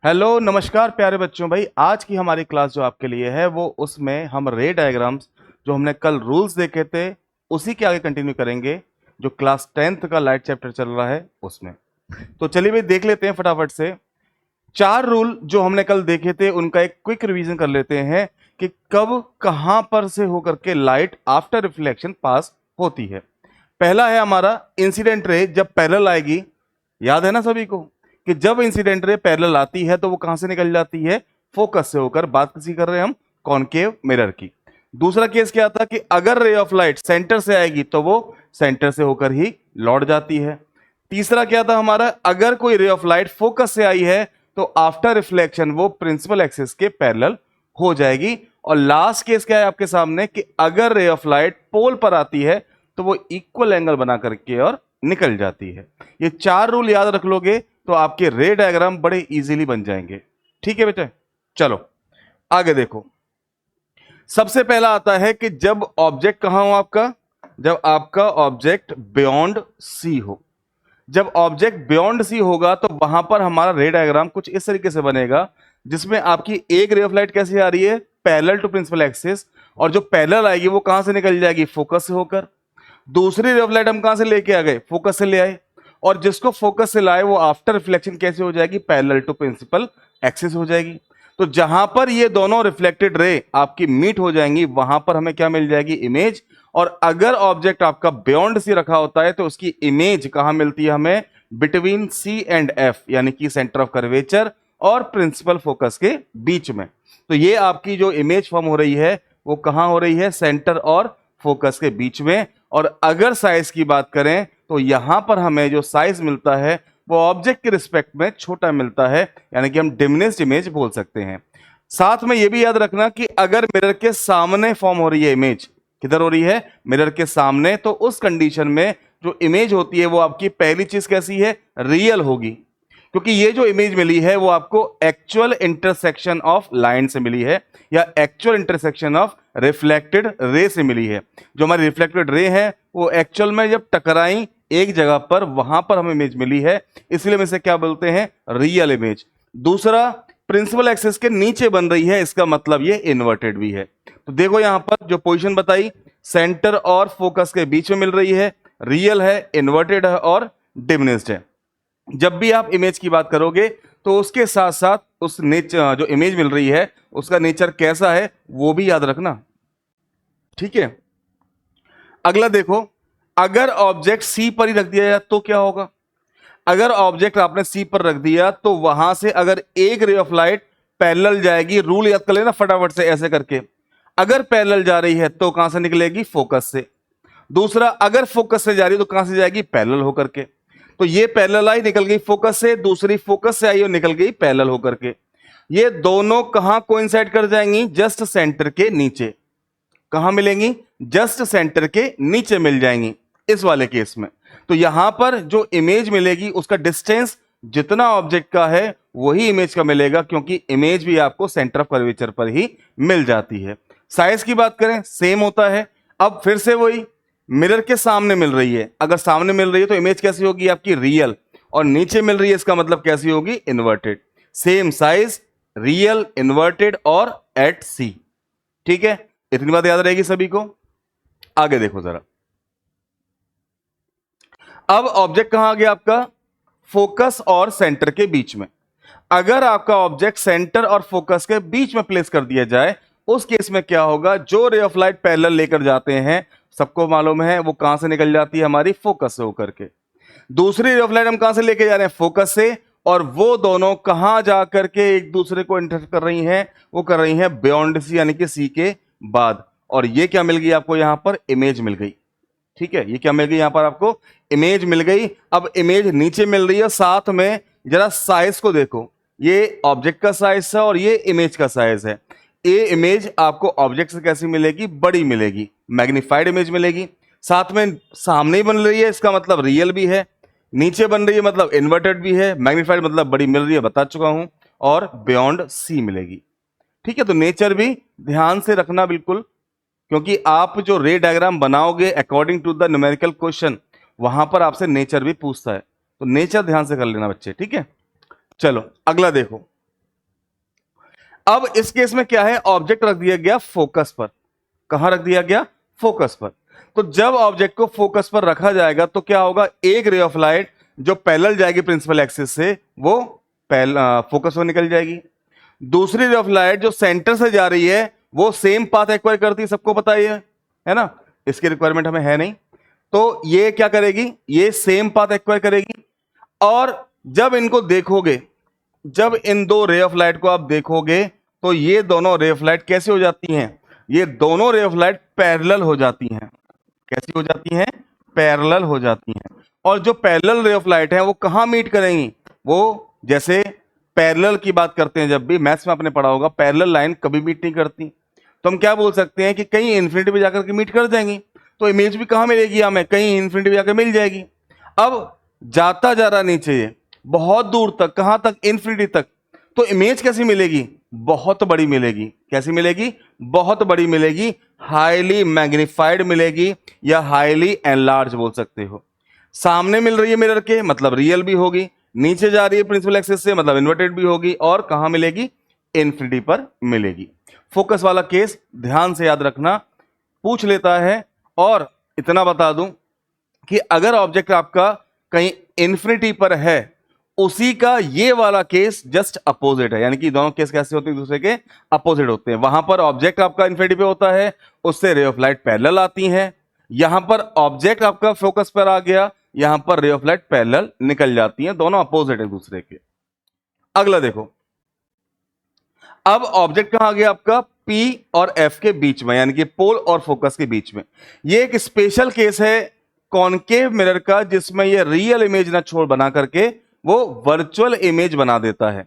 Hello नमस्कार प्यारे बच्चों। भाई आज की हमारी क्लास जो आपके लिए है वो उसमें हम रे डायग्राम्स जो हमने कल रूल्स देखे थे उसी के आगे कंटिन्यू करेंगे। जो क्लास 10th का लाइट चैप्टर चल रहा है उसमें तो चलिए भाई देख लेते हैं फटाफट से। चार रूल जो हमने कल देखे थे उनका एक क्विक रिवीजन कर लेते हैं कि कब कहां पर से होकर के लाइट आफ्टर रिफ्लेक्शन पास होती है। पहला है हमारा इंसिडेंट रे जब पैरेलल आएगी। याद है ना सभी को कि जब इंसिडेंट रे पैरेलल आती है तो वो कहां से निकल जाती है, फोकस से होकर। बात किसी कर रहे हैं हम कॉनकेव मिरर की। दूसरा केस क्या था कि अगर रे ऑफ लाइट सेंटर से आएगी तो वो सेंटर से होकर ही लौट जाती है। तीसरा क्या था हमारा, अगर कोई रे ऑफ लाइट फोकस से आई है तो आफ्टर रिफ्लेक्शन वो प्रिंसिपल एक्सिस के पैरेलल हो जाएगी। और लास्ट केस क्या है आपके सामने कि अगर रे ऑफ लाइट पोल पर आती है तो वो इक्वल एंगल बना करके और निकल जाती है। ये चार रूल याद रख लोगे तो आपके रे डायग्राम बड़े इजीली बन जाएंगे। ठीक है बेटे, चलो आगे देखो। सबसे पहला आता है कि जब ऑब्जेक्ट कहां हो आपका, जब आपका ऑब्जेक्ट बियॉन्ड सी हो। जब ऑब्जेक्ट बियॉन्ड सी होगा तो वहां पर हमारा रे डायग्राम कुछ इस तरीके से बनेगा जिसमें आपकी एक रे ऑफ लाइट कैसे आ रही है, पैरेलल टू प्रिंसिपल एक्सिस। और जो पैरेलल आएगी वो कहां से निकल जाएगी, फोकस से होकर। दूसरी रे ऑफ लाइट हम कहां से लेके आ गए, फोकस से ले आए। और जिसको फोकस से लाए वो आफ्टर रिफ्लेक्शन कैसे हो जाएगी, पैरेलल टू प्रिंसिपल एक्सिस हो जाएगी। तो जहां पर ये दोनों रिफ्लेक्टेड रे आपकी मीट हो जाएंगी वहां पर हमें क्या मिल जाएगी, इमेज। और अगर ऑब्जेक्ट आपका बियॉन्ड सी रखा होता है तो उसकी इमेज कहां मिलती है हमें, बिटवीन सी एंड एफ, यानी कि सेंटर ऑफ कर्वेचर और प्रिंसिपल फोकस के बीच में। तो ये आपकी जो इमेज फॉर्म हो रही है वो कहां हो रही है, सेंटर और फोकस के बीच में। और अगर साइज की बात करें तो यहां पर हमें जो साइज मिलता है वो ऑब्जेक्ट के रिस्पेक्ट में छोटा मिलता है, यानी कि हम डिमिनिश्ड इमेज बोल सकते हैं। साथ में यह भी याद रखना कि अगर मिरर के सामने फॉर्म हो रही है इमेज, किधर हो रही है, मिरर के सामने, तो उस कंडीशन में जो इमेज होती है वो आपकी पहली चीज कैसी है, रियल होगी। क्योंकि ये जो इमेज मिली है वो आपको एक्चुअल इंटरसेक्शन ऑफ लाइन से मिली है या actual intersection of reflected ray से मिली है। जो हमारी रिफ्लेक्टेड रे है वो एक्चुअल में जब टकराई एक जगह पर वहां पर हमें इमेज मिली है, इसलिए हम इसे क्या बोलते हैं, रियल इमेज। दूसरा, प्रिंसिपल एक्सिस के नीचे बन रही है, इसका मतलब ये इन्वर्टेड भी है। तो देखो यहां पर जो पोजीशन बताई, सेंटर और फोकस के बीच में मिल रही है, रियल है, इन्वर्टेड है और डिमिनिश्ड है। जब भी आप इमेज की बात करोगे तो उसके साथ साथ उस नेचर जो इमेज मिल रही है उसका नेचर कैसा है वो भी याद रखना। ठीक है, अगला देखो, अगर ऑब्जेक्ट सी पर ही रख दिया जाए तो क्या होगा। अगर ऑब्जेक्ट आपने सी पर रख दिया तो वहां से अगर एक रे ऑफ लाइट पैरेलल जाएगी, रूल याद कर लेना फटाफट से ऐसे करके। अगर पैरेलल जा रही है तो कहां से निकलेगी, फोकस से। दूसरा, अगर फोकस से जा रही है तो कहां से जाएगी, पैरेलल होकर के। तो ये पैरेलल आई, निकल गई फोकस से, दूसरी फोकस से आई और निकल गई पैरेलल होकर के। ये दोनों कहां कोइंसाइड कर जाएंगी, जस्ट सेंटर के नीचे। कहां मिलेंगी, जस्ट सेंटर के नीचे मिल जाएंगी इस वाले केस में। तो यहां पर जो इमेज मिलेगी उसका डिस्टेंस जितना ऑब्जेक्ट का है वही इमेज का मिलेगा, क्योंकि इमेज भी आपको सेंटर ऑफ कर्वेचर पर ही मिल जाती है। साइज की बात करें सेम होता है। अब फिर से वही, मिरर के सामने मिल रही है, अगर सामने मिल रही है तो इमेज कैसी होगी आपकी, रियल। और नीचे मिल रही है इसका मतलब कैसी होगी, inverted. Same size, real, inverted और एट सी। ठीक है, इतनी बात याद रहेगी सभी को। आगे देखो जरा, अब ऑब्जेक्ट कहां आ गया आपका, फोकस और सेंटर के बीच में। अगर आपका ऑब्जेक्ट सेंटर और फोकस के बीच में प्लेस कर दिया जाए उस केस में क्या होगा, जो रे ऑफ लाइट पैरेलल लेकर जाते हैं सबको मालूम है वो कहां से निकल जाती है, हमारी फोकस से होकर के। दूसरी रे ऑफ लाइट हम कहां से लेके जा रहे हैं, फोकस से। और वो दोनों कहां जाकर के एक दूसरे को इंटरसेक्ट कर रही हैं, वो कर रही हैं बियॉन्ड सी, यानी कि सी के बाद। और ये क्या मिल गई आपको, यहां पर इमेज मिल गई। ठीक है, ये क्या मिल गई यहां पर आपको, इमेज मिल गई। अब इमेज नीचे मिल रही है, साथ में जरा साइज को देखो, ये ऑब्जेक्ट का साइज है और ये इमेज का साइज है। ये इमेज आपको ऑब्जेक्ट से कैसी मिलेगी, बड़ी मिलेगी, मैग्नीफाइड इमेज मिलेगी। साथ में सामने ही बन रही है, इसका मतलब रियल भी है। नीचे बन रही है मतलब इन्वर्टेड भी है। मैग्नीफाइड मतलब बड़ी मिल रही है, बता चुका हूं। और बियॉन्ड सी मिलेगी। ठीक है, तो नेचर भी ध्यान से रखना बिल्कुल, क्योंकि आप जो रे डायग्राम बनाओगे according to the numerical question वहां पर आपसे नेचर भी पूछता है, तो नेचर ध्यान से कर लेना बच्चे। ठीक है, चलो अगला देखो। अब इस केस में क्या है, ऑब्जेक्ट रख दिया गया फोकस पर। कहां रख दिया गया, फोकस पर। तो जब ऑब्जेक्ट को फोकस पर रखा जाएगा तो क्या होगा, एक रे ऑफ लाइट जो पैरेलल जाएगी प्रिंसिपल एक्सिस से वो फोकस पर निकल जाएगी। दूसरी रे ऑफ लाइट जो सेंटर से जा रही है वो सेम पाथ एक्वायर करती है, सबको पता ही है ना, इसकी रिक्वायरमेंट हमें है नहीं। तो ये क्या करेगी, ये सेम पाथ एक्वायर करेगी। और जब इनको देखोगे, जब इन दो रे ऑफ लाइट को आप देखोगे तो ये दोनों रे ऑफ लाइट कैसे हो जाती हैं, ये दोनों रे ऑफ लाइट पैरेलल हो जाती हैं। कैसी हो जाती हैं, पैरेलल हो जाती हैं। और जो पैरेलल रे ऑफ लाइट है वो कहां मीट करेंगी, वो जैसे पैरेलल की बात करते हैं, जब भी मैथ्स में आपने पढ़ा होगा पैरेलल लाइन कभी मीट नहीं करती, तो हम क्या बोल सकते हैं कि कहीं इन्फिनिटी पे जाकर के मीट कर देंगी। तो इमेज भी कहां मिलेगी हमें, कहीं इन्फिनिटी पे जाकर मिल जाएगी। अब जाता जा रहा नीचे ये बहुत दूर तक, कहां तक, इन्फिनिटी तक। तो इमेज कैसी मिलेगी, बहुत बड़ी मिलेगी। कैसी मिलेगी, बहुत बड़ी मिलेगी, हाईली मैग्नीफाइड मिलेगी या हाईली एनलार्ज बोल सकते हो। सामने मिल रही है मिरर के, मतलब रियल भी होगी, नीचे जा रही है प्रिंसिपल एक्सिस से, मतलब इन्वर्टेड भी होगी, और कहां मिलेगी, इन्फिनिटी पर मिलेगी। फोकस वाला केस ध्यान से याद रखना, पूछ लेता है। और इतना बता दूं कि अगर ऑब्जेक्ट आपका कहीं इन्फिनिटी पर है, उसी का ये वाला केस जस्ट अपोजिट है, यानी कि दोनों केस कैसे होते हैं, एक दूसरे के अपोजिट होते हैं। वहां पर ऑब्जेक्ट आपका इन्फिनिटी पे होता है, उससे रे ऑफ लाइट पैरेलल आती हैं। यहां पर ऑब्जेक्ट आपका फोकस पर आ गया, यहां पर रे ऑफ लाइट पैरेलल निकल जाती हैं, दोनों अपोजिट एक दूसरे के। अगला देखो, अब ऑब्जेक्ट कहां आ गया आपका, P और F के बीच में, यानी कि पोल और फोकस के बीच में। ये एक स्पेशल केस है कॉनकेव मिरर का, जिसमें ये रियल इमेज ना छोड़ बना करके वो वर्चुअल इमेज बना देता है।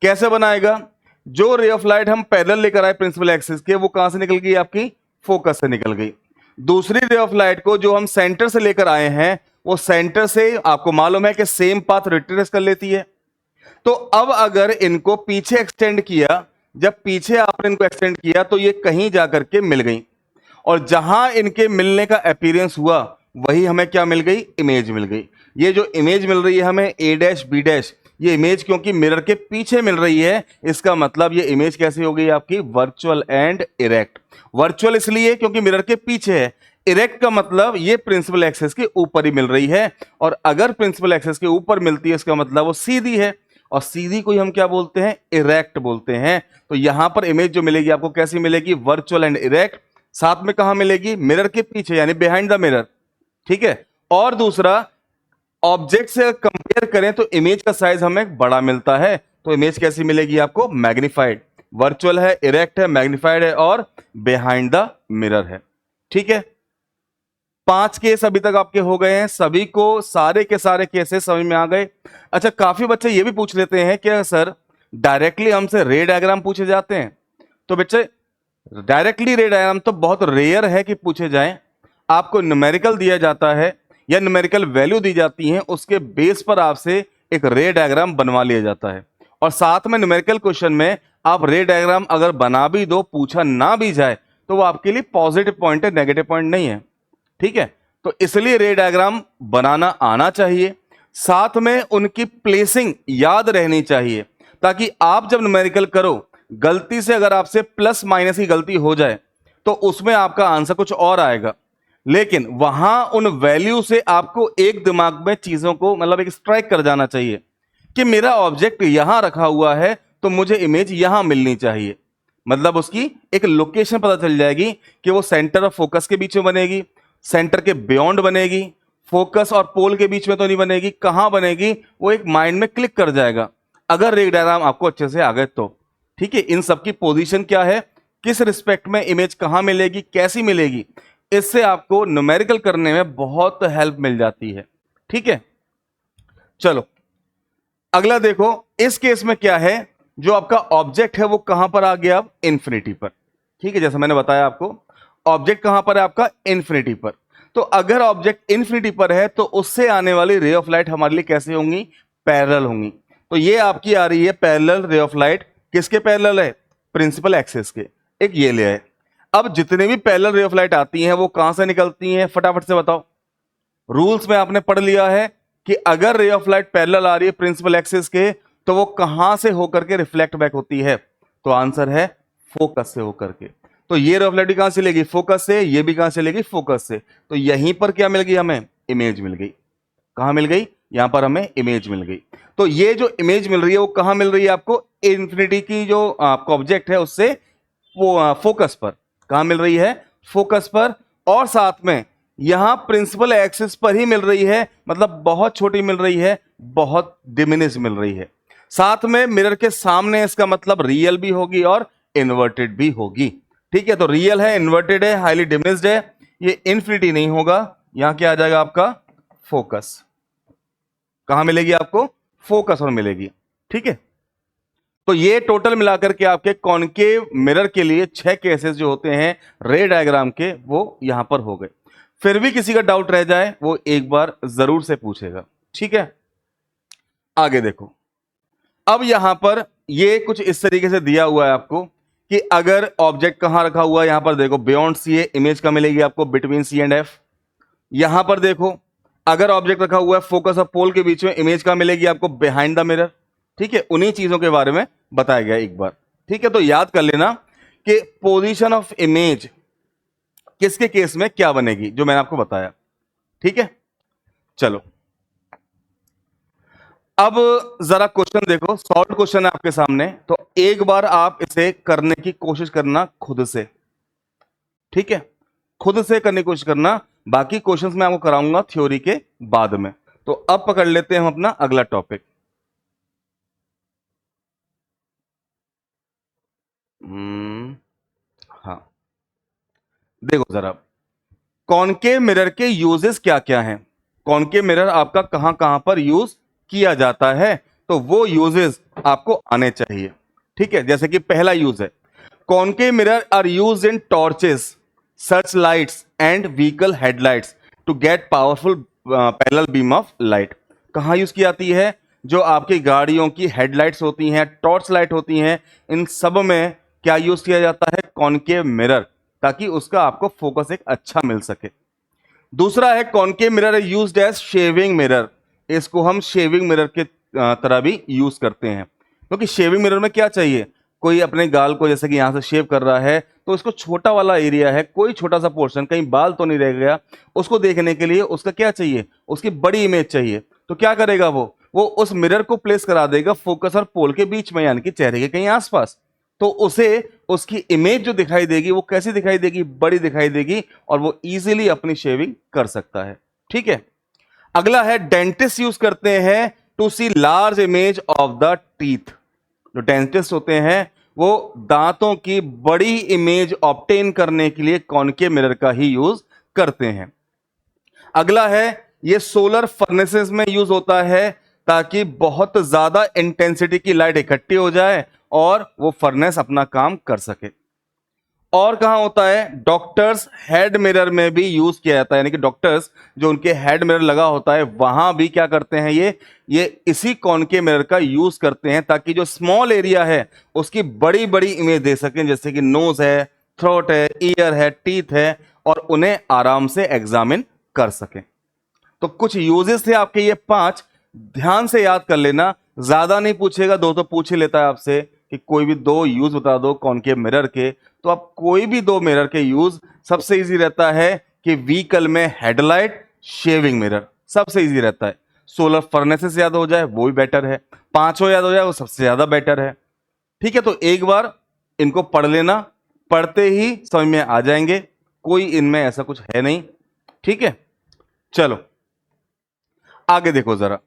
कैसे बनाएगा, जो रे ऑफ लाइट हम पैरेलल लेकर आए प्रिंसिपल एक्सिस के, वो कहां से निकल गई, आपकी फोकस से निकल गई। दूसरी रे ऑफ लाइट को जो हम सेंटर से लेकर आए हैं, वो सेंटर से आपको मालूम है कि सेम पाथ रिट्रेस कर लेती है। तो अब अगर इनको पीछे एक्सटेंड किया, जब पीछे आपने इनको एक्सटेंड किया तो ये कहीं जाकर के मिल गई, और जहां इनके मिलने का अपीयरेंस हुआ वही हमें क्या मिल गई, इमेज मिल गई। ये जो इमेज मिल रही है हमें ए डैश बी डैश, ये इमेज क्योंकि मिरर के पीछे मिल रही है, इसका मतलब ये इमेज कैसी हो गई आपकी, वर्चुअल एंड इरेक्ट। वर्चुअल इसलिए क्योंकि मिरर के पीछे है, इरेक्ट का मतलब ये प्रिंसिपल एक्सिस के ऊपर ही मिल रही है, और अगर प्रिंसिपल एक्सिस के ऊपर मिलती है इसका मतलब वो सीधी है, और सीधी को ही हम क्या बोलते हैं, इरेक्ट बोलते हैं। तो यहां पर इमेज जो मिलेगी आपको कैसी मिलेगी, वर्चुअल एंड इरेक्ट। साथ में कहां मिलेगी, मिरर के पीछे, यानी बिहाइंड द मिरर। ठीक है। और दूसरा, ऑब्जेक्ट से कंपेयर करें तो इमेज का साइज हमें बड़ा मिलता है, तो इमेज कैसी मिलेगी आपको, मैग्नीफाइड। वर्चुअल है, इरेक्ट है, मैग्नीफाइड है, और बिहाइंड द मिरर है। ठीक है। 5 केस अभी तक आपके हो गए हैं, सभी को सारे के सारे केसेस समझ में आ गए। अच्छा, काफी बच्चे ये भी पूछ लेते हैं कि सर डायरेक्टली हमसे रे डायग्राम पूछे जाते हैं। तो बच्चे डायरेक्टली रे डायग्राम तो बहुत रेयर है कि पूछे जाएं। आपको न्यूमेरिकल दिया जाता है या न्यूमेरिकल वैल्यू दी जाती है, उसके बेस पर आपसे एक रे डायग्राम बनवा लिया जाता है। और साथ में न्यूमेरिकल क्वेश्चन में आप रे डायग्राम अगर बना भी दो, पूछा ना भी जाए, तो वो आपके लिए पॉजिटिव पॉइंट है, नेगेटिव पॉइंट नहीं है। ठीक है। तो इसलिए रे डायग्राम बनाना आना चाहिए, साथ में उनकी प्लेसिंग याद रहनी चाहिए, ताकि आप जब न्यूमेरिकल करो, गलती से अगर आपसे प्लस माइनस की गलती हो जाए तो उसमें आपका आंसर कुछ और आएगा। लेकिन वहां उन वैल्यू से आपको एक दिमाग में चीजों को, मतलब एक स्ट्राइक कर जाना चाहिए कि मेरा ऑब्जेक्ट यहां रखा हुआ है तो मुझे इमेज यहां मिलनी चाहिए। मतलब उसकी एक लोकेशन पता चल जाएगी कि वो सेंटर ऑफ फोकस के बीच में बनेगी, सेंटर के बियॉन्ड बनेगी, फोकस और पोल के बीच में तो नहीं बनेगी, कहां बनेगी वो एक माइंड में क्लिक कर जाएगा, अगर रे डायग्राम आपको अच्छे से आ गए तो। ठीक है। इन सबकी पोजीशन क्या है, किस रिस्पेक्ट में इमेज कहां मिलेगी, कैसी मिलेगी, इससे आपको न्यूमेरिकल करने में बहुत हेल्प मिल जाती है। ठीक है। चलो अगला देखो, इस केस में क्या है, जो आपका ऑब्जेक्ट है वो कहां पर आ गया, अब इन्फिनिटी पर। ठीक है। जैसा मैंने बताया आपको, ऑब्जेक्ट कहां पर है आपका, इन्फिनिटी पर। तो अगर ऑब्जेक्ट इन्फिनिटी पर है तो उससे आने वाली रे ऑफ लाइट हमारे लिए कैसे होंगी, पैरेलल होंगी। तो ये आपकी आ रही है पैरेलल रे ऑफ लाइट, किसके पैरेलल है, प्रिंसिपल एक्सिस के। एक ये ले है। अब जितने भी पैरेलल रे ऑफ लाइट आती हैं वो कहां से निकलती हैं, फटाफट से बताओ। रूल्स में आपने पढ़ लिया है कि अगर रे ऑफ लाइट पैरेलल आ रही है प्रिंसिपल एक्सिस के, तो वो कहां से होकर के रिफ्लेक्ट बैक होती है, तो आंसर है फोकस से होकर के। तो ये रे ऑफ लाइट भी कहां से लेगी? फोकस से। ये भी कहां से लेगी? फोकस से। तो यहीं पर क्या मिल गई हमें? इमेज मिल गई। कहां मिल गई? यहां पर हमें इमेज मिल गई। तो ये जो इमेज मिल रही है वो कहां मिल रही है आपको? इन्फिनिटी की जो आपका ऑब्जेक्ट है उससे वो फोकस पर। कहां मिल रही है? फोकस पर। और साथ में यहां प्रिंसिपल एक्सिस पर ही मिल रही है, मतलब बहुत छोटी मिल रही है, बहुत डिमिनिश मिल रही है। साथ में मिरर के सामने, इसका मतलब रियल भी होगी और इन्वर्टेड भी होगी। ठीक है, तो रियल है, इन्वर्टेड है, हाईली डिमिनिश्ड है, ये इन्फिनिटी नहीं होगा। यहां क्या आ जाएगा आपका? फोकस। कहां मिलेगी आपको? फोकस और मिलेगी। ठीक है, तो ये टोटल मिलाकर के आपके कॉनकेव मिरर के लिए 6 केसेस जो होते हैं रे डायग्राम के, वो यहां पर हो गए। फिर भी किसी का डाउट रह जाए वो एक बार जरूर से पूछेगा। ठीक है, आगे देखो। अब यहां पर ये कुछ इस तरीके से दिया हुआ है आपको कि अगर ऑब्जेक्ट कहां रखा हुआ है, यहां पर देखो बियॉन्ड सी है, इमेज का मिलेगी आपको बिटवीन सी एंड एफ। यहां पर देखो अगर ऑब्जेक्ट रखा हुआ है फोकस और पोल के बीच में, इमेज का मिलेगी आपको बिहाइंड द मिरर। ठीक है, उन्हीं चीजों के बारे में बताया गया एक बार। ठीक है, तो याद कर लेना कि पोजीशन ऑफ इमेज किसके केस में क्या बनेगी, जो मैंने आपको बताया। ठीक है, चलो अब जरा क्वेश्चन देखो, सॉल्व क्वेश्चन है आपके सामने, तो एक बार आप इसे करने की कोशिश करना खुद से। ठीक है, खुद से करने की कोशिश करना, बाकी क्वेश्चंस मैं आपको कराऊंगा थ्योरी के बाद में। तो अब पकड़ लेते हैं हम अपना अगला टॉपिक। हाँ, देखो जरा कॉनकेव मिरर के यूजेस क्या क्या हैं। कॉनकेव मिरर आपका कहां कहां पर यूज किया जाता है, तो वो यूजेस आपको आने चाहिए। ठीक है, जैसे कि पहला यूज है, concave mirror are use in torches, search lights and vehicle headlights to get powerful parallel beam of light. कहां यूज की जाती है? जो आपकी गाड़ियों की हेडलाइट्स होती हैं, टॉर्च लाइट होती हैं, इन सब में क्या यूज किया जाता है? कॉनकेव मिरर, ताकि उसका आपको फोकस एक अच्छा मिल सके। दूसरा है concave mirror used as shaving mirror. इसको हम शेविंग मिरर के तरह भी यूज करते हैं, क्योंकि शेविंग मिरर में क्या चाहिए? कोई अपने गाल को जैसे कि यहां से शेव कर रहा है, तो इसको छोटा वाला एरिया है, कोई छोटा सा पोर्शन, कहीं बाल तो नहीं रह गया, उसको देखने के लिए उसका क्या चाहिए? उसकी बड़ी इमेज चाहिए। तो क्या करेगा वो उस मिरर को प्लेस करा देगा फोकस और पोल के बीच में, यानी कि चेहरे के कहीं आसपास। तो उसे उसकी इमेज जो दिखाई देगी वो कैसी दिखाई देगी? बड़ी दिखाई देगी, और वो इजीली अपनी शेविंग कर सकता है। ठीक है, अगला है डेंटिस्ट यूज करते हैं to see large image of the teeth. जो डेंटिस्ट होते हैं वो दांतों की बड़ी इमेज ऑब्टेन करने के लिए कॉनकेव मिरर का ही यूज करते हैं। अगला है ये सोलर फर्नेसेस में यूज होता है, ताकि बहुत ज्यादा इंटेंसिटी की लाइट इकट्ठी हो जाए और वो फर्नेस अपना काम कर सके। और कहां होता है? डॉक्टर्स हेड मिरर में भी यूज किया जाता है, यानी कि डॉक्टर्स जो उनके हेड मिरर लगा होता है वहां भी क्या करते हैं? ये इसी कॉनकेव मिरर का यूज करते हैं, ताकि जो स्मॉल एरिया है उसकी बड़ी बड़ी इमेज दे सकें, जैसे कि नोज है, थ्रोट है, ईयर है, टीथ है, और उन्हें आराम से एग्जामिन कर सकें। तो कुछ यूजेस थे आपके ये 5, ध्यान से याद कर लेना, ज्यादा नहीं पूछेगा, दो तो पूछ ही लेता है आपसे कि कोई भी 2 यूज बता दो कॉनकेव मिरर के। तो आप कोई भी 2 मिरर के यूज, सबसे इजी रहता है कि व्हीकल में हेडलाइट, शेविंग मिरर, सबसे इजी रहता है। सोलर फर्नेसेस याद हो जाए वो भी बेटर है, 5 याद हो जाए वो सबसे ज्यादा बेटर है। ठीक है, तो एक बार इनको पढ़ लेना, पढ़ते ही समझ में आ जाएंगे, कोई इनमें ऐसा कुछ है नहीं। ठीक है, चलो आगे देखो जरा।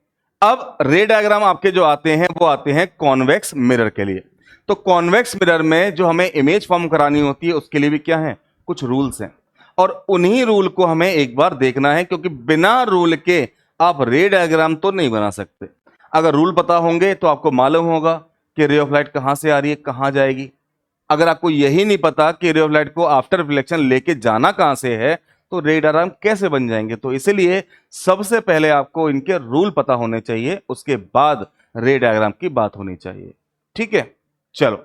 अब रे डायग्राम आपके जो आते हैं वो आते हैं कॉन्वेक्स मिरर के लिए। तो कॉन्वेक्स मिरर में जो हमें इमेज फॉर्म करानी होती है उसके लिए भी क्या है? कुछ रूल्स हैं, और उन्हीं रूल को हमें एक बार देखना है, क्योंकि बिना रूल के आप रे डायग्राम तो नहीं बना सकते। अगर रूल पता होंगे तो आपको मालूम होगा कि रे ऑफ लाइट कहां से आ रही है, कहां जाएगी। अगर आपको यही नहीं पता कि रे ऑफ लाइट को आफ्टर रिफ्लेक्शन लेके जाना कहां से है, तो रे डायग्राम कैसे बन जाएंगे? तो इसलिए सबसे पहले आपको इनके रूल पता होने चाहिए, उसके बाद रे डायग्राम की बात होनी चाहिए। ठीक है, चलो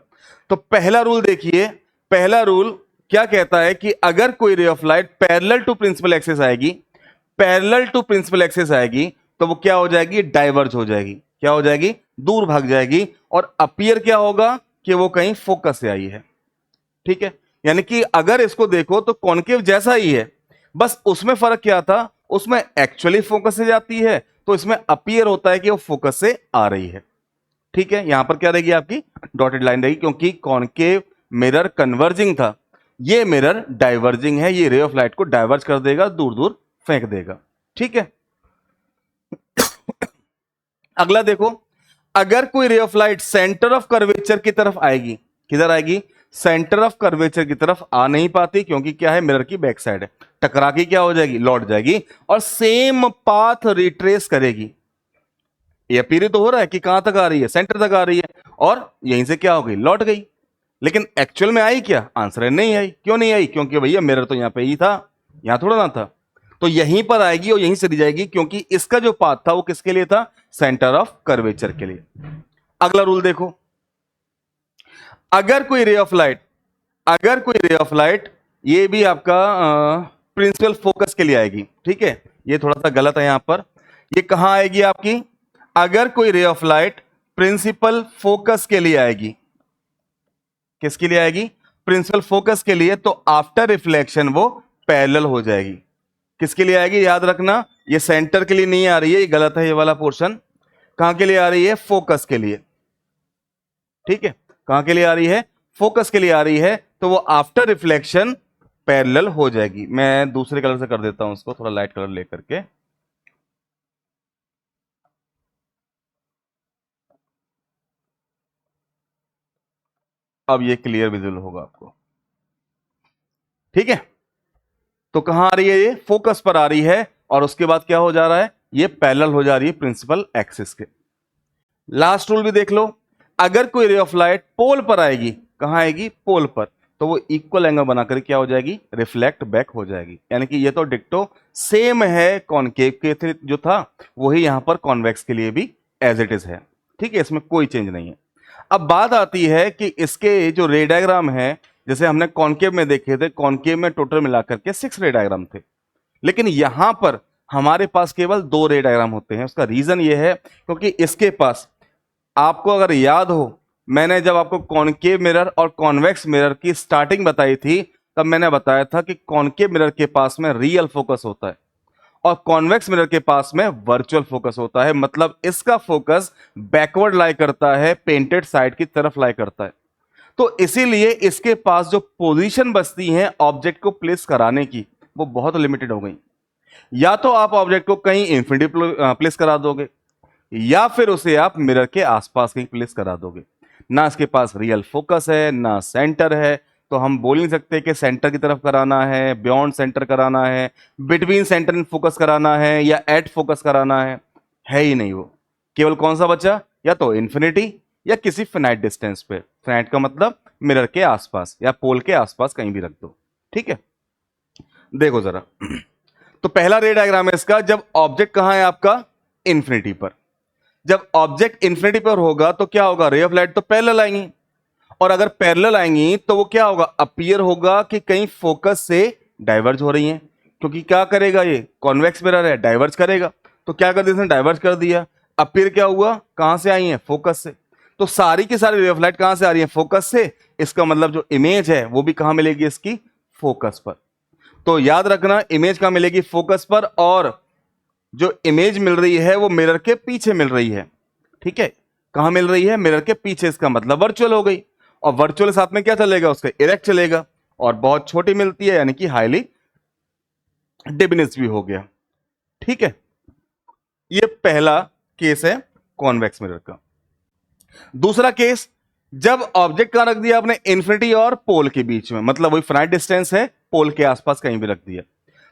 तो पहला रूल देखिए। पहला रूल क्या कहता है कि अगर कोई ray of light parallel to principal axis आएगी, पैरेलल टू प्रिंसिपल एक्सिस आएगी, तो वो क्या हो जाएगी? डाइवर्ज हो जाएगी। क्या हो जाएगी? दूर भाग जाएगी। और अपीयर क्या होगा? कि वो कहीं फोकस से आई है। ठीक है, यानी कि अगर इसको देखो तो कॉनकेव जैसा ही है, बस उसमें फर्क क्या था, उसमें एक्चुअली फोकस से जाती है, तो इसमें अपीयर होता है कि वो फोकस से आ रही है। ठीक है, यहां पर क्या रहेगी आपकी डॉटेड लाइन रहेगी, क्योंकि कॉनकेव मिरर कन्वर्जिंग था, ये मिरर डाइवर्जिंग है, ये रे ऑफ लाइट को डाइवर्ज कर देगा, दूर दूर फेंक देगा। ठीक है, अगला देखो, अगर कोई ray of light centre of curvature की तरफ आएगी, किधर आएगी, सेंटर ऑफ कर्वेचर की तरफ आ नहीं पाती, क्योंकि क्या है, मिरर की बैक साइड है, टकरा के क्या हो जाएगी, लौट जाएगी और सेम पाथ रिट्रेस करेगी। ये अपीयर तो हो रहा है कि कहां तक आ रही है, सेंटर तक आ रही है, और यहीं से क्या हो गई, लौट गई। लेकिन एक्चुअल में आई क्या, आंसर है नहीं आई। क्यों नहीं आई, क्योंकि भैया मिरर तो यहां पे ही था, यहां थोड़ा ना था, तो यहीं पर आएगी और यहीं से जाएगी, क्योंकि इसका जो पाथ था वो किसके लिए था, सेंटर ऑफ कर्वेचर के लिए। अगला रूल देखो, अगर कोई रे ऑफ लाइट, अगर कोई रे ऑफ लाइट, ये भी आपका प्रिंसिपल फोकस के लिए आएगी। ठीक है, ये थोड़ा सा गलत है यहां पर, ये कहां आएगी आपकी, अगर कोई ray of light principal focus के लिए आएगी, किसके लिए आएगी, प्रिंसिपल फोकस के लिए, तो आफ्टर रिफ्लेक्शन वो पैरेलल हो जाएगी। किसके लिए आएगी, याद रखना, ये सेंटर के लिए नहीं आ रही है, ये गलत है, ये वाला पोर्शन कहां के लिए आ रही है, फोकस के लिए। ठीक है, कहां के लिए आ रही है, फोकस के लिए आ रही है, तो वो आफ्टर रिफ्लेक्शन पैरेलल हो जाएगी। मैं दूसरे कलर से कर देता हूं उसको, थोड़ा लाइट कलर लेकर के। अब ये क्लियर विजुअल होगा आपको। ठीक है, तो कहां आ रही है, ये फोकस पर आ रही है, और उसके बाद क्या हो जा रहा है, ये पैरेलल हो जा रही है प्रिंसिपल एक्सिस के। लास्ट रूल भी देख लो, अगर कोई रे ऑफ लाइट पोल पर आएगी, कहां आएगी, पोल पर, तो वो इक्वल एंगल बनाकर क्या हो जाएगी, रिफ्लेक्ट बैक हो जाएगी। यानी कि ये तो डिक्टो सेम है कॉनकेव के जो था, वही यहां पर कॉन्वेक्स के लिए भी एज इट इज है। ठीक है, इसमें कोई चेंज नहीं है। अब बात आती है कि इसके जो रे डायग्राम है, जैसे हमने कॉनकेव में देखे थे, कॉनकेव में टोटल मिलाकर के 6 रे डायग्राम थे, लेकिन यहां पर हमारे पास केवल 2 रे डायग्राम होते हैं। उसका रीजन यह है क्योंकि इसके पास, आपको अगर याद हो, मैंने जब आपको कॉनकेव मिरर और कॉन्वेक्स मिरर की स्टार्टिंग बताई थी, तब मैंने बताया था कि कॉनकेव मिरर के पास में रियल फोकस होता है और कॉन्वेक्स मिरर के पास में वर्चुअल फोकस होता है। मतलब इसका फोकस बैकवर्ड लाई करता है, पेंटेड साइड की तरफ लाई करता है। तो इसीलिए इसके पास जो पोजीशन बचती है ऑब्जेक्ट को प्लेस कराने की, वो बहुत लिमिटेड हो गई। या तो आप ऑब्जेक्ट को कहीं इंफिनिटी प्लेस करा दोगे, या फिर उसे आप मिरर के आसपास कहीं प्लेस करा दोगे। ना इसके पास रियल फोकस है, ना सेंटर है, तो हम बोल नहीं सकते कि सेंटर की तरफ कराना है, बियॉन्ड सेंटर कराना है, बिटवीन सेंटर एंड फोकस कराना है, या एट फोकस कराना है ही नहीं। वो केवल कौन सा बचा, या तो इंफिनिटी या किसी फिनाइट डिस्टेंस पे। फिनाइट का मतलब मिरर के आसपास या पोल के आसपास कहीं भी रख दो। ठीक है, देखो जरा, तो पहला रे डायग्राम है इसका, जब ऑब्जेक्ट कहां है आपका, इंफिनिटी पर। जब ऑब्जेक्ट इंफिनिटी पर होगा तो क्या होगा, रे ऑफ लाइट तो पैरेलल आएंगी, और अगर पैरेलल आएंगी तो वो क्या होगा, अपीयर होगा कि कहीं फोकस से डाइवर्ज हो रही हैं, क्योंकि क्या करेगा, ये कॉन्वेक्स मिरर है, डाइवर्ज करेगा। तो क्या कर दिया इसने, डाइवर्ज कर दिया। अपीयर क्या हुआ, कहां से आई है, फोकस से। तो सारी की सारी रे ऑफ लाइट कहां से आ रही है, फोकस से। इसका मतलब जो इमेज है वो भी कहां मिलेगी, इसकी फोकस पर। तो याद रखना, इमेज कहां मिलेगी, फोकस पर, और जो इमेज मिल रही है वो मिरर के पीछे मिल रही है। ठीक है, कहां मिल रही है, मिरर के पीछे, इसका मतलब वर्चुअल हो गई। और वर्चुअल साथ में क्या चलेगा, उसका इरेक्ट चलेगा, और बहुत छोटी मिलती है, यानी कि हाईली डिमिनिश भी हो गया। ठीक है, ये पहला केस है कॉन्वेक्स मिरर का। दूसरा केस, जब ऑब्जेक्ट कहां रख दिया आपने, इंफिनिटी और पोल के बीच में, मतलब वही फाइनाइट डिस्टेंस है, पोल के आसपास कहीं भी रख दिया।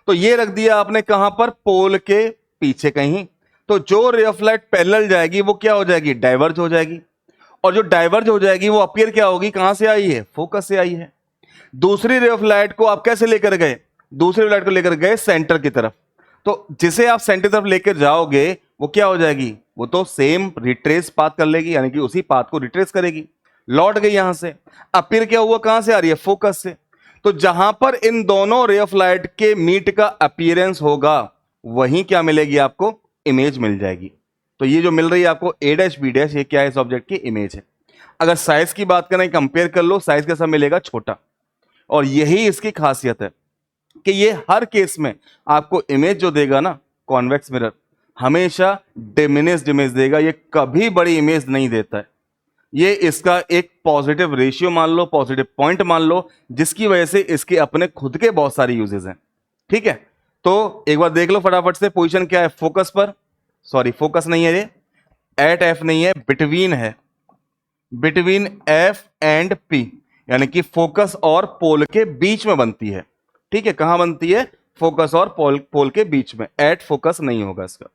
तो ये रख दिया आपने कहां पर, पोल के पीछे कहीं। तो जो रे ऑफ लाइट पैरेलल जाएगी वो क्या हो जाएगी, डाइवर्ज हो जाएगी, और जो डाइवर्ज हो जाएगी वो अपीयर क्या होगी, कहां से आई है, फोकस से आई है। दूसरी रे ऑफ लाइट को आप कैसे लेकर गए, दूसरी लाइट को लेकर गए सेंटर की तरफ। तो जिसे आप सेंटर की तरफ लेकर जाओगे वो क्या हो जाएगी, वो तो सेम रिट्रेस पाथ कर लेगी, यानी कि उसी पाथ को रिट्रेस करेगी, लौट गई यहां से। अपीयर क्या हुआ, कहां से आ रही है, फोकस से। तो जहां पर इन दोनों रे ऑफ लाइट के मीट का अपीयरेंस होगा, वहीं क्या मिलेगी आपको, इमेज मिल जाएगी। तो ये जो मिल रही है आपको ए डैश बी डैश, ये क्या है, इस ऑब्जेक्ट की इमेज है। अगर साइज की बात करें, कंपेयर कर लो, साइज कैसा मिलेगा, छोटा। और यही इसकी खासियत है कि ये हर केस में आपको इमेज जो देगा ना, कॉन्वेक्स मिरर हमेशा डिमिनिश्ड इमेज देगा, ये कभी बड़ी इमेज नहीं देता है। ये इसका एक पॉजिटिव रेशियो मान लो, पॉजिटिव पॉइंट मान लो, जिसकी वजह से इसके अपने खुद के बहुत सारे यूजेस हैं। ठीक है, तो एक बार देख लो फटाफट से, पोजीशन क्या है, फोकस पर, सॉरी फोकस नहीं है ये, एट एफ नहीं है, बिटवीन है, बिटवीन एफ एंड पी, यानी कि फोकस और पोल के बीच में बनती है। ठीक है, कहां बनती है, फोकस और पोल के बीच में, एट फोकस नहीं होगा इसका।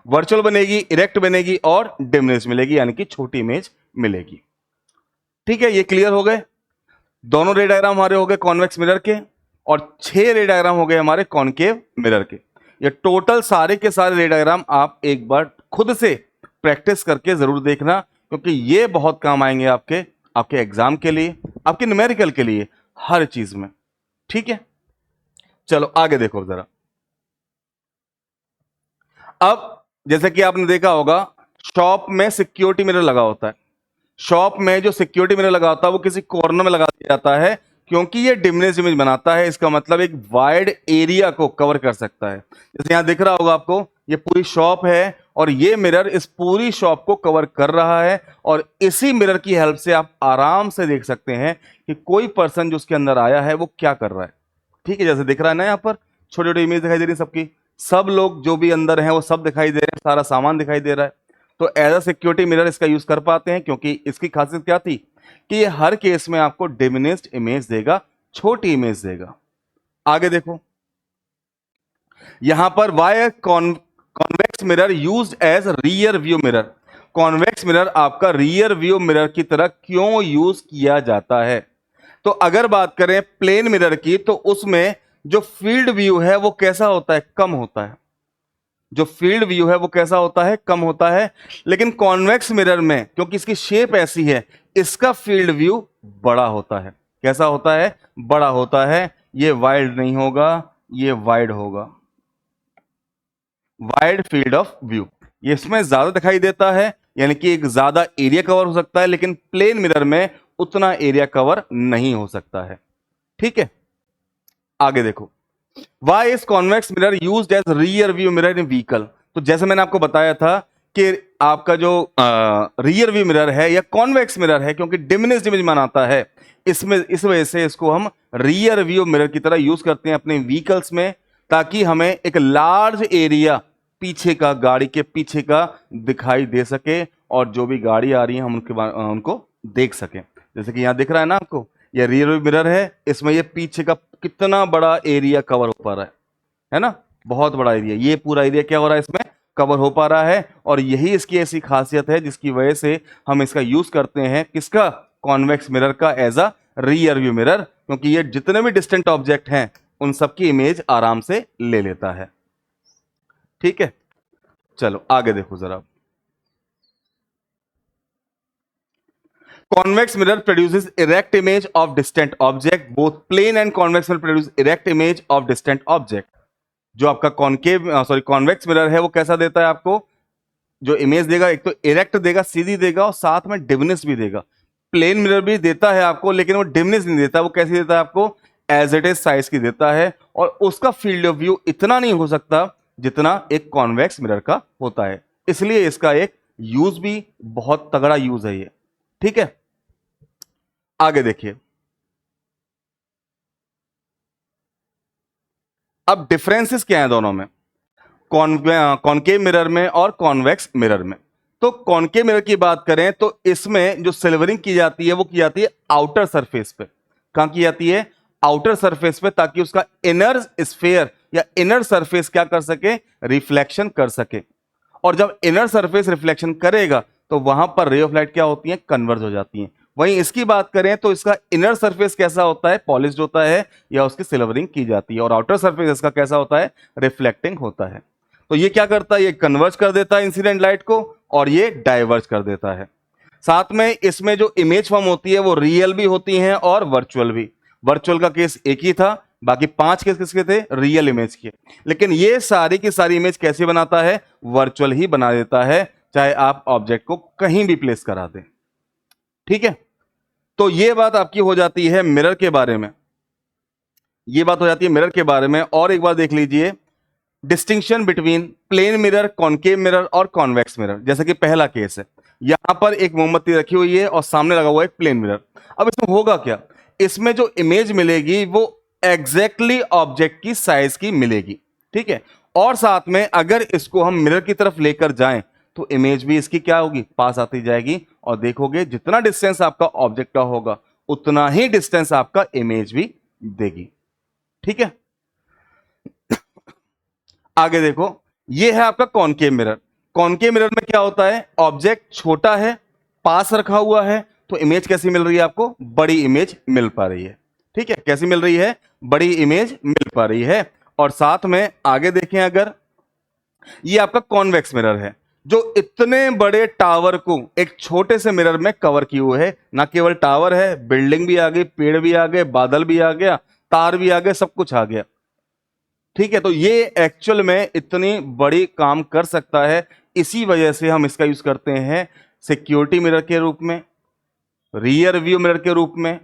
वर्चुअल बनेगी, इरेक्ट बनेगी और डिमिनिश मिलेगी, यानी कि छोटी इमेज मिलेगी। ठीक है, ये क्लियर हो गए। दोनों रे डायग्राम हमारे हो गए कॉन्वेक्स मिरर के, और 6 रे डायग्राम हो गए हमारे कॉनकेव मिरर के। ये टोटल सारे के सारे रे डायग्राम आप एक बार खुद से प्रैक्टिस करके जरूर देखना, क्योंकि ये बहुत काम आएंगे आपके आपके एग्जाम के लिए, आपके न्यूमेरिकल के लिए, हर चीज में। ठीक है, चलो आगे देखो जरा। अब जैसे कि आपने देखा होगा, शॉप में सिक्योरिटी मिरर लगा होता है। शॉप में जो सिक्योरिटी मिरर लगा होता है वो किसी कॉर्नर में लगा दिया जाता है, क्योंकि ये डिमिनिश इमेज बनाता है। इसका मतलब एक वाइड एरिया को कवर कर सकता है। जैसे यहां दिख रहा होगा आपको, ये पूरी शॉप है और ये मिरर इस पूरी शॉप को कवर कर रहा है, और इसी मिरर की हेल्प से आप आराम से देख सकते हैं कि कोई पर्सन जो उसके अंदर आया है वो क्या कर रहा है। ठीक है, जैसे दिख रहा है ना, यहाँ पर छोटी छोटी इमेज दिखाई दे रही है सबकी, सब लोग जो भी अंदर हैं वो सब दिखाई दे रहे हैं, सारा सामान दिखाई दे रहा है। तो एज अ सिक्योरिटी मिरर इसका यूज कर पाते हैं, क्योंकि इसकी खासियत क्या थी कि ये हर केस में आपको डिमिनिश्ड इमेज देगा, छोटी इमेज देगा। आगे देखो, यहां पर why convex mirror used as rear view mirror. Convex mirror आपका रियर व्यू मिरर की तरह क्यों यूज किया जाता है? तो अगर बात करें प्लेन मिरर की, तो उसमें जो फील्ड व्यू है वो कैसा होता है, कम होता है। जो फील्ड व्यू है वो कैसा होता है, कम होता है। लेकिन कॉन्वेक्स मिरर में, क्योंकि इसकी शेप ऐसी है, इसका फील्ड व्यू बड़ा होता है। कैसा होता है, बड़ा होता है। ये वाइड नहीं होगा, ये वाइड होगा, वाइड फील्ड ऑफ व्यू। ये इसमें ज्यादा दिखाई देता है, यानी कि एक ज्यादा एरिया कवर हो सकता है, लेकिन प्लेन मिरर में उतना एरिया कवर नहीं हो सकता है। ठीक है, आगे देखो, why is convex mirror used as rear view mirror in vehicle. तो जैसे मैंने आपको बताया था कि आपका जो रियर व्यू मिरर है या कॉन्वेक्स मिरर है, क्योंकि डिमिनिश्ड इमेज बनाता है, इसमें इस वजह से इसको हम रियर व्यू मिरर की तरह यूज करते हैं अपने व्हीकल्स में, ताकि हमें एक लार्ज एरिया पीछे का, गाड़ी के पीछे का दिखाई दे सके, और जो भी गाड़ी आ रही है हम उनको देख सकें। जैसे कि यहां दिख रहा है ना आपको, ये रियर व्यू मिरर है, इसमें ये पीछे का कितना बड़ा एरिया कवर हो पा रहा है ना, बहुत बड़ा एरिया, ये पूरा एरिया क्या हो रहा है, इसमें कवर हो पा रहा है। और यही इसकी ऐसी खासियत है जिसकी वजह से हम इसका यूज करते हैं, किसका, कॉन्वेक्स मिरर का, as a rear view mirror, क्योंकि ये जितने भी डिस्टेंट ऑब्जेक्ट हैं उन सबकी इमेज आराम से ले लेता है। ठीक है, चलो आगे देखो जरा। Convex mirror produces erect image of distant object. Both plane and convex mirror produce erect image of distant object. जो आपका कॉन्वेक्स मिरर है वो कैसा देता है आपको, जो इमेज देगा, एक तो इरेक्ट देगा, सीधी देगा, और साथ में डिमिनिश भी देगा। प्लेन मिरर भी देता है आपको, लेकिन वो डिमिनिश नहीं देता, वो कैसे देता है आपको, एज इट इज साइज की देता है, और उसका फील्ड ऑफ व्यू इतना नहीं हो सकता जितना एक कॉन्वेक्स मिरर का होता है। इसलिए इसका एक यूज भी बहुत तगड़ा यूज है ये। ठीक है, आगे देखिए। अब डिफरेंसेस क्या है दोनों में, कॉनकेव मिरर में और कॉन्वेक्स मिरर में। तो कॉनकेव मिरर की बात करें तो इसमें जो सिल्वरिंग की जाती है वो की जाती है आउटर सरफेस पे। कहां की जाती है, आउटर सरफेस पे, ताकि उसका इनर स्फेयर या इनर सरफेस क्या कर सके, रिफ्लेक्शन कर सके। और जब इनर सरफेस रिफ्लेक्शन करेगा तो वहां पर रे ऑफ लाइट क्या होती है, कन्वर्ज हो जाती है। वहीं इसकी बात करें तो इसका इनर सरफेस कैसा होता है, पॉलिश्ड होता है या उसकी सिल्वरिंग की जाती है, और आउटर सरफेस इसका कैसा होता है, रिफ्लेक्टिंग होता है। तो ये क्या करता है, ये कन्वर्ज कर देता है इंसिडेंट लाइट को, और ये डाइवर्ज कर देता है। साथ में इसमें जो इमेज फॉर्म होती है वो रियल भी होती है और वर्चुअल भी। वर्चुअल का केस एक ही था, बाकी 5 केस किसके थे, रियल इमेज के। लेकिन ये सारी की सारी इमेज कैसे बनाता है, वर्चुअल ही बना देता है, चाहे आप ऑब्जेक्ट को कहीं भी प्लेस करा दें। ठीक है, तो ये बात आपकी हो जाती है मिरर के बारे में, ये बात हो जाती है मिरर के बारे में। और एक बार देख लीजिए distinction between plane mirror, concave mirror और कॉन्वेक्स मिरर। जैसे कि पहला केस है, यहां पर एक मोमबत्ती रखी हुई है और सामने लगा हुआ है एक प्लेन मिरर। अब इसमें होगा क्या, इसमें जो इमेज मिलेगी वो एग्जैक्टली ऑब्जेक्ट की साइज की मिलेगी, ठीक है। और साथ में अगर इसको हम मिरर की तरफ लेकर जाएं तो इमेज भी इसकी क्या होगी, पास आती जाएगी। और देखोगे जितना डिस्टेंस आपका ऑब्जेक्ट का होगा उतना ही डिस्टेंस आपका इमेज भी देगी, ठीक है। आगे देखो, ये है आपका कॉनकेव मिरर। कॉनकेव मिरर में क्या होता है, ऑब्जेक्ट छोटा है, पास रखा हुआ है, तो इमेज कैसी मिल रही है आपको, बड़ी इमेज मिल पा रही है, ठीक है। कैसी मिल रही है, बड़ी इमेज मिल पा रही है। और साथ में आगे देखें, अगर ये आपका कॉन्वेक्स मिरर है, जो इतने बड़े टावर को एक छोटे से मिरर में कवर किए हुए है। ना केवल टावर है, बिल्डिंग भी आ गई, पेड़ भी आ गए, बादल भी आ गया, तार भी आ गए, सब कुछ आ गया, ठीक है। तो ये एक्चुअल में इतनी बड़ी काम कर सकता है, इसी वजह से हम इसका यूज करते हैं सिक्योरिटी मिरर के रूप में, रियर व्यू मिरर के रूप में।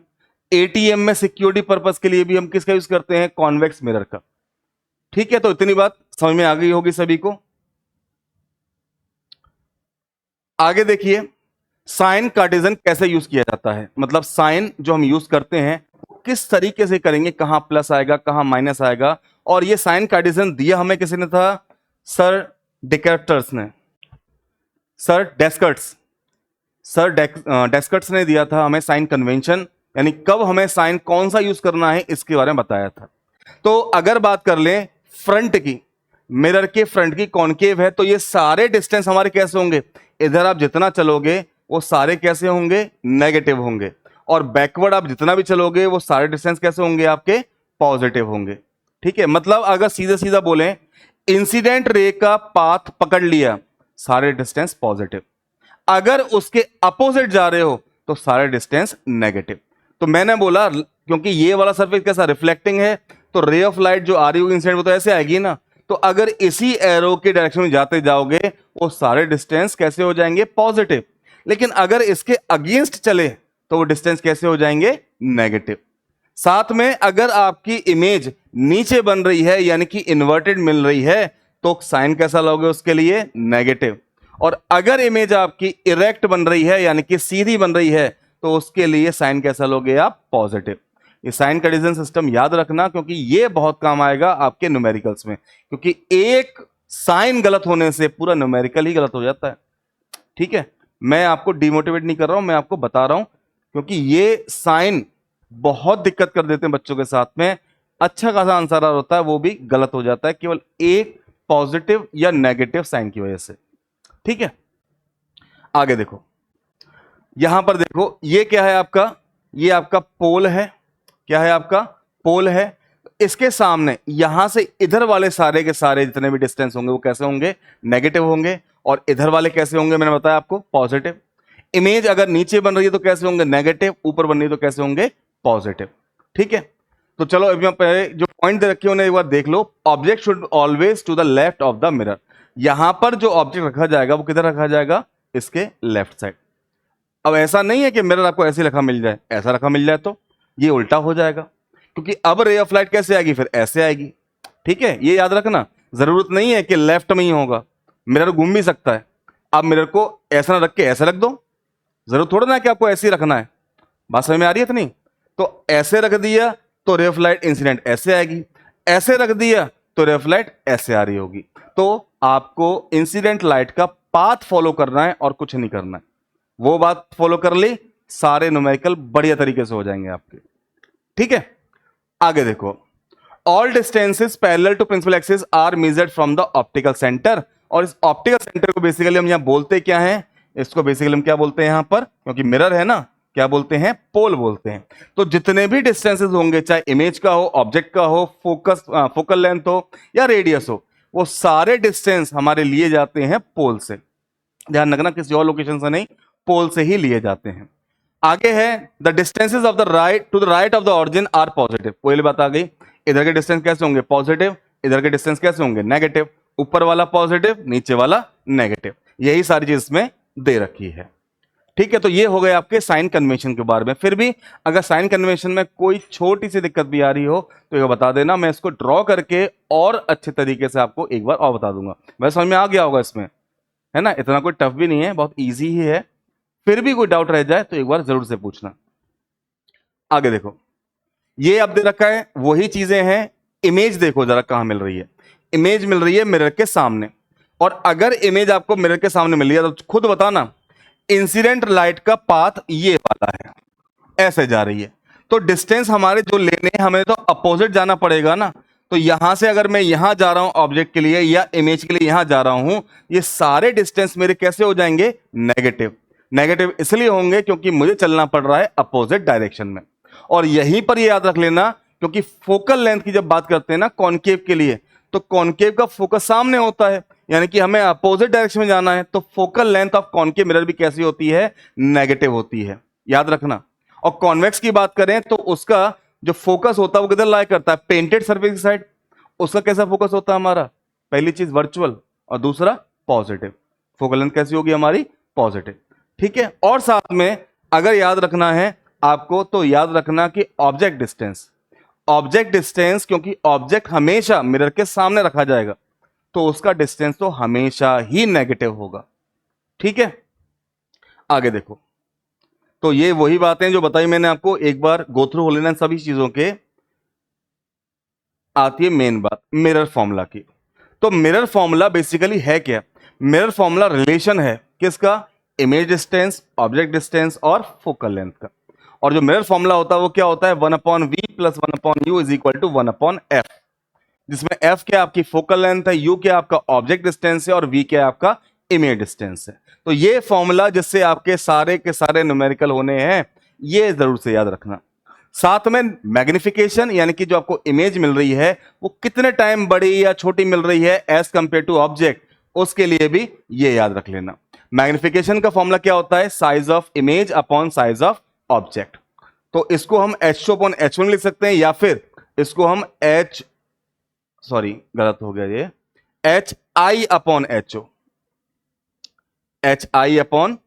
एटीएम में सिक्योरिटी पर्पस के लिए भी हम किसका यूज करते हैं, कॉन्वेक्स मिरर का, ठीक है। तो इतनी बात समझ में आ गई होगी सभी को। आगे देखिए साइन कार्टेजन कैसे यूज किया जाता है, मतलब साइन जो हम यूज करते हैं किस तरीके से करेंगे, कहां प्लस आएगा कहां माइनस आएगा। और ये साइन कार्टेजन दिया हमें किसने था, सर डेस्कर्ट्स ने, सर डेस्कर्ट्स, सर डेस्कर्ट्स ने दिया था हमें साइन कन्वेंशन, यानी कब हमें साइन कौन सा यूज करना है इसके बारे में बताया था। तो अगर बात कर लें फ्रंट की, मिरर के फ्रंट की कॉनकेव है, तो ये सारे डिस्टेंस हमारे कैसे होंगे, इधर आप जितना चलोगे वो सारे कैसे होंगे, नेगेटिव होंगे। और बैकवर्ड आप जितना भी चलोगे वो सारे डिस्टेंस कैसे होंगे, आपके पॉजिटिव होंगे, ठीक है। मतलब अगर सीधा सीधा बोलें, इंसिडेंट रे का पाथ पकड़ लिया, सारे डिस्टेंस पॉजिटिव। अगर उसके अपोजिट जा रहे हो तो सारे डिस्टेंस नेगेटिव। तो मैंने बोला क्योंकि ये वाला सरफेस कैसा रिफ्लेक्टिंग है, तो रे ऑफ लाइट जो आ रही होगी इंसिडेंट वो तो ऐसे आएगी ना। तो अगर इसी एरो के डायरेक्शन में जाते जाओगे वो सारे डिस्टेंस कैसे हो जाएंगे, पॉजिटिव। लेकिन अगर इसके अगेंस्ट चले तो वो डिस्टेंस कैसे हो जाएंगे, नेगेटिव। साथ में अगर आपकी इमेज नीचे बन रही है यानी कि इन्वर्टेड मिल रही है तो साइन कैसा लोगे उसके लिए, नेगेटिव। और अगर इमेज आपकी इरेक्ट बन रही है यानी कि सीधी बन रही है तो उसके लिए साइन कैसा लोगे आप, पॉजिटिव। ये साइन कंडीशन सिस्टम याद रखना क्योंकि ये बहुत काम आएगा आपके न्यूमेरिकल्स में, क्योंकि एक साइन गलत होने से पूरा न्यूमेरिकल ही गलत हो जाता है, ठीक है। मैं आपको डिमोटिवेट नहीं कर रहा हूं, मैं आपको बता रहा हूं क्योंकि ये साइन बहुत दिक्कत कर देते हैं बच्चों के साथ में। अच्छा खासा आंसर होता है वो भी गलत हो जाता है केवल एक पॉजिटिव या नेगेटिव साइन की वजह से, ठीक है। आगे देखो, यहां पर देखो ये क्या है आपका, ये आपका पोल है, क्या है आपका, पोल है। इसके सामने यहां से इधर वाले सारे के सारे जितने भी डिस्टेंस होंगे वो कैसे होंगे, नेगेटिव होंगे। और इधर वाले कैसे होंगे, मैंने बताया आपको, पॉजिटिव। इमेज अगर नीचे बन रही है तो कैसे होंगे, नेगेटिव। ऊपर बन रही है तो कैसे होंगे, पॉजिटिव, ठीक है। तो चलो अभी पहले जो पॉइंट दे रखे उन्हें एक बार देख लो। Object should always to the left of the mirror. यहां पर जो ऑब्जेक्ट रखा जाएगा वो किधर रखा जाएगा, इसके लेफ्ट साइड। अब ऐसा नहीं है कि मिरर आपको ऐसे रखा मिल जाए, ऐसा रखा मिल जाए तो ये उल्टा हो जाएगा, क्योंकि अब रे ऑफ लाइट कैसे आएगी, फिर ऐसे आएगी, ठीक है। ये याद रखना, जरूरत नहीं है कि लेफ्ट में ही होगा, मिरर घूम भी सकता है। आप मिरर को ऐसा ना रख के ऐसे रख दो, जरूरत थोड़ा ना कि आपको ऐसे ही रखना है। बात समझ में आ रही है तो नहीं, तो ऐसे रख दिया तो रे ऑफ लाइट इंसिडेंट ऐसे आएगी, ऐसे रख दिया तो रे ऑफ लाइट ऐसे आ रही होगी। तो आपको इंसिडेंट लाइट का पाथ फॉलो करना है और कुछ नहीं करना है। वो बात फॉलो कर ली, सारे न्यूमेरिकल बढ़िया तरीके से हो जाएंगे आपके, ठीक है। आगे देखो, all distances parallel to principal axis are measured from the optical centre. और इस ऑप्टिकल सेंटर को बेसिकली हम यहां बोलते क्या हैं, इसको बेसिकली हम क्या बोलते हैं यहां पर, क्योंकि मिरर है ना, क्या बोलते हैं, पोल बोलते हैं। तो जितने भी डिस्टेंसेस होंगे, चाहे इमेज का हो, ऑब्जेक्ट का हो, फोकल लेंथ हो या रेडियस हो, वो सारे डिस्टेंस हमारे लिए जाते हैं पोल से। ध्यान रखना, किसी और लोकेशन से नहीं, पोल से ही लिए जाते हैं। आगे है the distances of the right to the right of the origin are positive. पहली बात आ गई, इधर के डिस्टेंस कैसे होंगे, पॉजिटिव। इधर के डिस्टेंस कैसे होंगे, नेगेटिव। ऊपर वाला पॉजिटिव, नीचे वाला नेगेटिव। यही सारी चीज इसमें दे रखी है, ठीक है, तो ये हो गए आपके साइन कन्वेंशन के बारे में। फिर भी अगर साइन कन्वेंशन में कोई छोटी सी दिक्कत भी आ रही हो तो ये बता देना, मैं इसको ड्रॉ करके और अच्छे तरीके से आपको एक बार और बता दूंगा। वैसे समझ में आ गया होगा इसमें, है ना, इतना कोई टफ भी नहीं है, बहुत ईजी ही है। फिर भी कोई डाउट रह जाए तो एक बार जरूर से पूछना। आगे देखो, ये अब दे रखा है, वही चीजें हैं। इमेज देखो जरा कहां मिल रही है। इमेज मिल रही है मिरर के सामने, और अगर इमेज आपको मिरर के सामने मिल रही है तो खुद बताना इंसिडेंट लाइट का पाथ ये वाला है, ऐसे जा रही है। तो डिस्टेंस हमारे जो लेने हैं, हमें तो अपोजिट जाना पड़ेगा ना। तो यहां से अगर मैं यहां जा रहा हूं ऑब्जेक्ट के लिए या इमेज के लिए यहां जा रहा हूं, ये सारे डिस्टेंस मेरे कैसे हो जाएंगे? नेगेटिव। नेगेटिव इसलिए होंगे क्योंकि मुझे चलना पड़ रहा है अपोजिट डायरेक्शन में। और यहीं पर ये याद रख लेना, क्योंकि फोकल लेंथ की जब बात करते हैं ना कॉनकेव के लिए, तो कॉनकेव का फोकस सामने होता है, यानी कि हमें अपोजिट डायरेक्शन में जाना है। तो focal length of concave mirror भी कैसी होती है? नेगेटिव होती है, याद रखना। और कॉन्वेक्स की बात करें तो उसका जो फोकस होता है वो किधर लाया करता है? पेंटेड सरफेस की साइड। उसका कैसा फोकस होता है हमारा? पहली चीज वर्चुअल, और दूसरा पॉजिटिव। फोकल लेंथ कैसी होगी हमारी? पॉजिटिव। ठीक है, और साथ में अगर याद रखना है आपको तो याद रखना कि ऑब्जेक्ट डिस्टेंस, ऑब्जेक्ट डिस्टेंस, क्योंकि ऑब्जेक्ट हमेशा मिरर के सामने रखा जाएगा तो उसका डिस्टेंस तो हमेशा ही नेगेटिव होगा। ठीक है, आगे देखो, तो ये वही बातें जो बताई मैंने आपको, एक बार गो थ्रू हो लेना सभी चीजों के। आती है मेन बात मिरर फॉर्मूला की। तो मिरर फॉर्मूला बेसिकली है क्या? मिरर फॉर्मूला रिलेशन है किसका? इमेज डिस्टेंस, ऑब्जेक्ट डिस्टेंस और फोकल लेंथ का। और जो मिरर फॉर्मूला होता है वो क्या होता है? 1/v plus 1/u is equal to 1/f, जिसमें f क्या आपकी फोकल लेंथ है, u क्या आपका ऑब्जेक्ट डिस्टेंस है और v क्या आपका इमेज डिस्टेंस है। तो ये फॉर्मूला जिससे आपके सारे के सारे न्यूमेरिकल होने हैं, ये जरूर से याद रखना। साथ में मैग्निफिकेशन, यानी कि जो आपको इमेज मिल रही है वो कितने टाइम बड़ी या छोटी मिल रही है एज कंपेयर टू ऑब्जेक्ट, उसके लिए भी ये याद रख लेना। मैग्निफिकेशन का फॉर्मूला क्या होता है? Size of image upon size of object. तो इसको हम h2 अपॉन h1 लिख सकते हैं, या फिर इसको हम गलत हो गया, ये hi upon ho, hi upon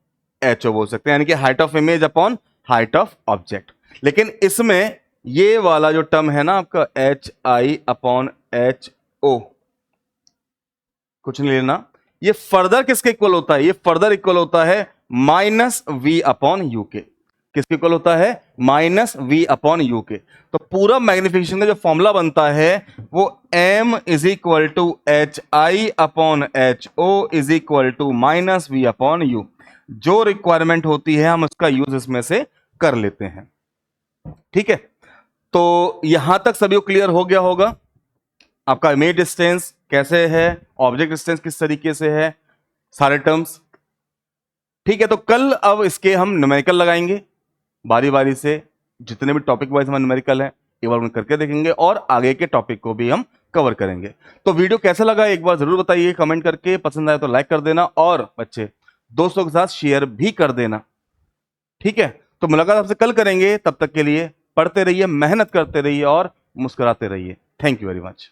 ho बोल सकते हैं, यानी कि height of image upon height of object. लेकिन इसमें ये वाला जो टर्म है ना आपका hi अपॉन ho, कुछ नहीं लेना। ये फर्दर किसके इक्वल होता है? ये फर्दर इक्वल होता है -v अपॉन यू के। किसके इक्वल होता है? -v अपॉन यू के। तो पूरा मैग्निफिकेशन का जो फॉर्मूला बनता है वो m is equal to hi upon ho is equal to -v upon u. जो रिक्वायरमेंट होती है हम उसका यूज इसमें से कर लेते हैं। ठीक है, तो यहां तक सभी को क्लियर हो गया होगा। आपका इमेज डिस्टेंस कैसे है, ऑब्जेक्ट डिस्टेंस किस तरीके से है, सारे टर्म्स। ठीक है, तो कल अब इसके हम न्यूमेरिकल लगाएंगे बारी बारी से, जितने भी टॉपिक वाइज हमारे न्यूमेरिकल है एक बार उन्हें करके देखेंगे और आगे के टॉपिक को भी हम कवर करेंगे। तो वीडियो कैसा लगा एक बार जरूर बताइए कमेंट करके, पसंद आए तो लाइक कर देना और बच्चे दोस्तों के साथ शेयर भी कर देना। ठीक है, तो मुलाकात आपसे कल करेंगे, तब तक के लिए पढ़ते रहिए, मेहनत करते रहिए और मुस्कुराते रहिए। Thank you very much.